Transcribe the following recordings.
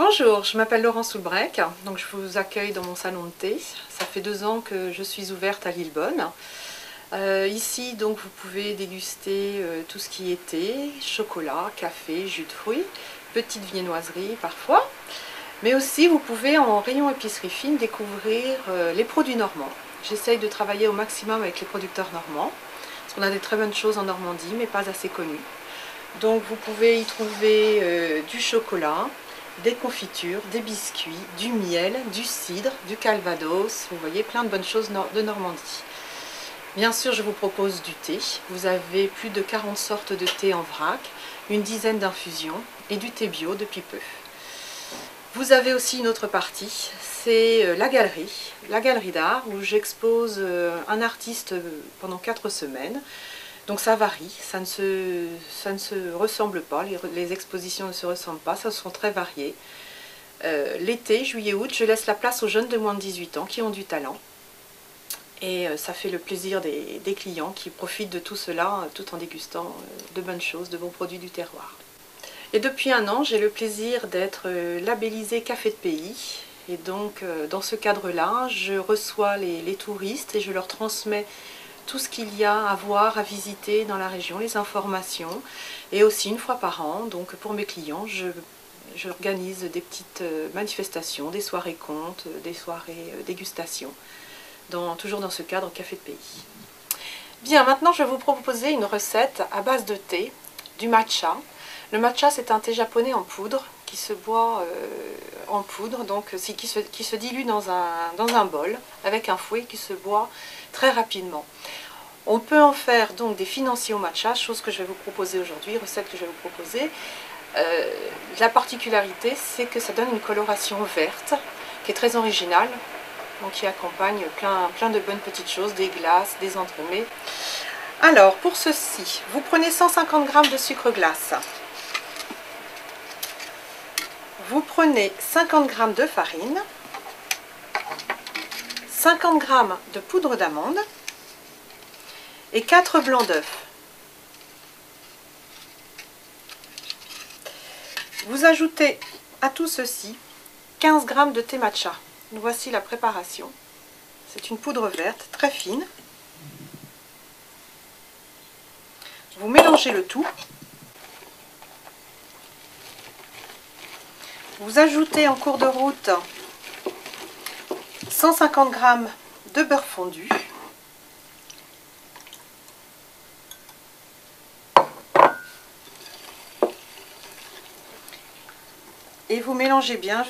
Bonjour, je m'appelle Laurence Soulbrec, donc je vous accueille dans mon salon de thé. Ça fait 2 ans que je suis ouverte à Lillebonne. Ici, donc, vous pouvez déguster tout ce qui est thé, chocolat, café, jus de fruits, petite viennoiserie parfois. Mais aussi, vous pouvez en rayon épicerie fine découvrir les produits normands. J'essaye de travailler au maximum avec les producteurs normands, parce qu'on a des très bonnes choses en Normandie, mais pas assez connues. Donc vous pouvez y trouver du chocolat, des confitures, des biscuits, du miel, du cidre, du calvados, vous voyez, plein de bonnes choses de Normandie. Bien sûr, je vous propose du thé. Vous avez plus de 40 sortes de thé en vrac, une dizaine d'infusions et du thé bio depuis peu. Vous avez aussi une autre partie, c'est la galerie d'art, où j'expose un artiste pendant 4 semaines. Donc ça varie, ça ne se ressemble pas, les expositions ne se ressemblent pas, ça sont très variées. L'été, juillet-août, je laisse la place aux jeunes de moins de 18 ans qui ont du talent. Et ça fait le plaisir des clients qui profitent de tout cela tout en dégustant de bonnes choses, de bons produits du terroir. Et depuis 1 an, j'ai le plaisir d'être labellisée Café de Pays. Et donc dans ce cadre-là, je reçois les touristes et je leur transmets tout ce qu'il y a à voir, à visiter dans la région, les informations. Et aussi 1 fois par an, donc pour mes clients, j'organise des petites manifestations, des soirées contes, des soirées dégustation, toujours dans ce cadre Café de Pays. Bien, maintenant je vais vous proposer une recette à base de thé, du matcha. Le matcha, c'est un thé japonais en poudre qui se boit en poudre, donc qui se dilue dans un bol avec un fouet qui se boit très rapidement. On peut en faire donc des financiers au matcha, chose que je vais vous proposer aujourd'hui, recette que je vais vous proposer. La particularité, c'est que ça donne une coloration verte qui est très originale, donc qui accompagne plein de bonnes petites choses, des glaces, des entremets. Alors pour ceci, vous prenez 150 g de sucre glace. Vous prenez 50 g de farine, 50 g de poudre d'amande et 4 blancs d'œufs. Vous ajoutez à tout ceci 15 g de thé matcha. Voici la préparation. C'est une poudre verte très fine. Vous mélangez le tout. Vous ajoutez en cours de route 150 g de beurre fondu. Et vous mélangez bien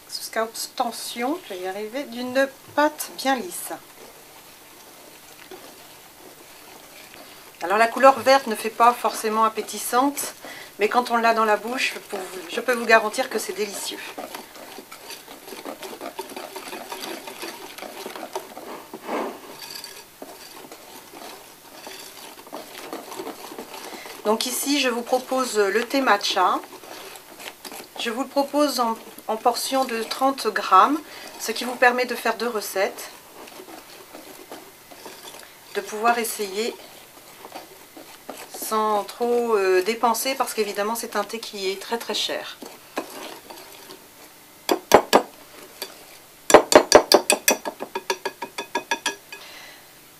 jusqu'à obtention, je vais y arriver, d'une pâte bien lisse. Alors la couleur verte ne fait pas forcément appétissante, mais quand on l'a dans la bouche, je peux vous garantir que c'est délicieux. Donc ici, je vous propose le thé matcha. Je vous le propose en portions de 30 g, ce qui vous permet de faire 2 recettes, de pouvoir essayer sans trop dépenser, parce qu'évidemment c'est un thé qui est très très cher.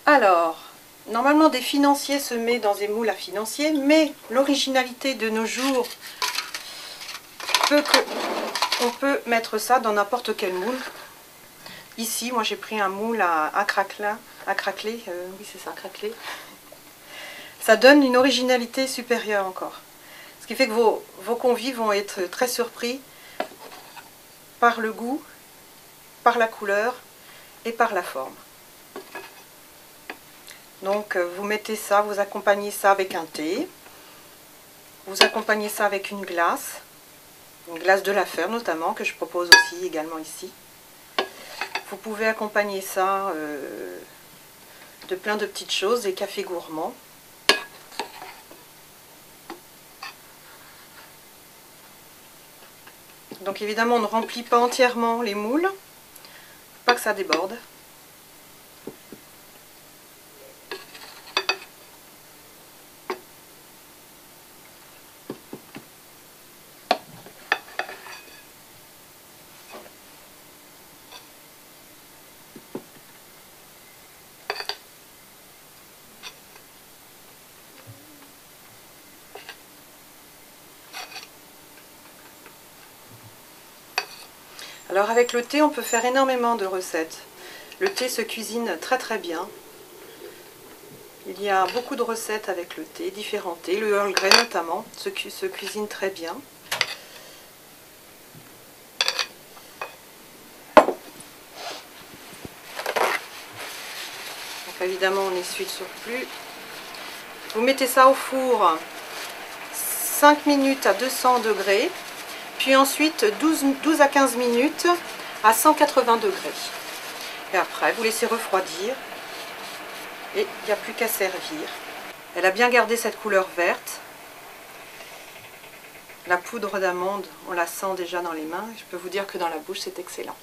Alors, normalement des financiers se met dans des moules à financiers, mais l'originalité de nos jours on peut mettre ça dans n'importe quel moule. Ici, moi j'ai pris un moule à craqueler, oui c'est ça, craqueler. Ça donne une originalité supérieure encore. Ce qui fait que vos convives vont être très surpris par le goût, par la couleur et par la forme. Donc vous mettez ça, vous accompagnez ça avec un thé, vous accompagnez ça avec une glace de la Fer notamment, que je propose aussi également ici. Vous pouvez accompagner ça de plein de petites choses, des cafés gourmands. Donc évidemment on ne remplit pas entièrement les moules, faut pas que ça déborde. Alors avec le thé, on peut faire énormément de recettes. Le thé se cuisine très très bien. Il y a beaucoup de recettes avec le thé, différents thés. Le Earl Grey notamment se cuisine très bien. Donc évidemment on essuie le surplus. Vous mettez ça au four 5 minutes à 200 degrés. Puis ensuite 12 à 15 minutes à 180 degrés. Et après, vous laissez refroidir. Et il n'y a plus qu'à servir. Elle a bien gardé cette couleur verte. La poudre d'amande, on la sent déjà dans les mains. Je peux vous dire que dans la bouche, c'est excellent.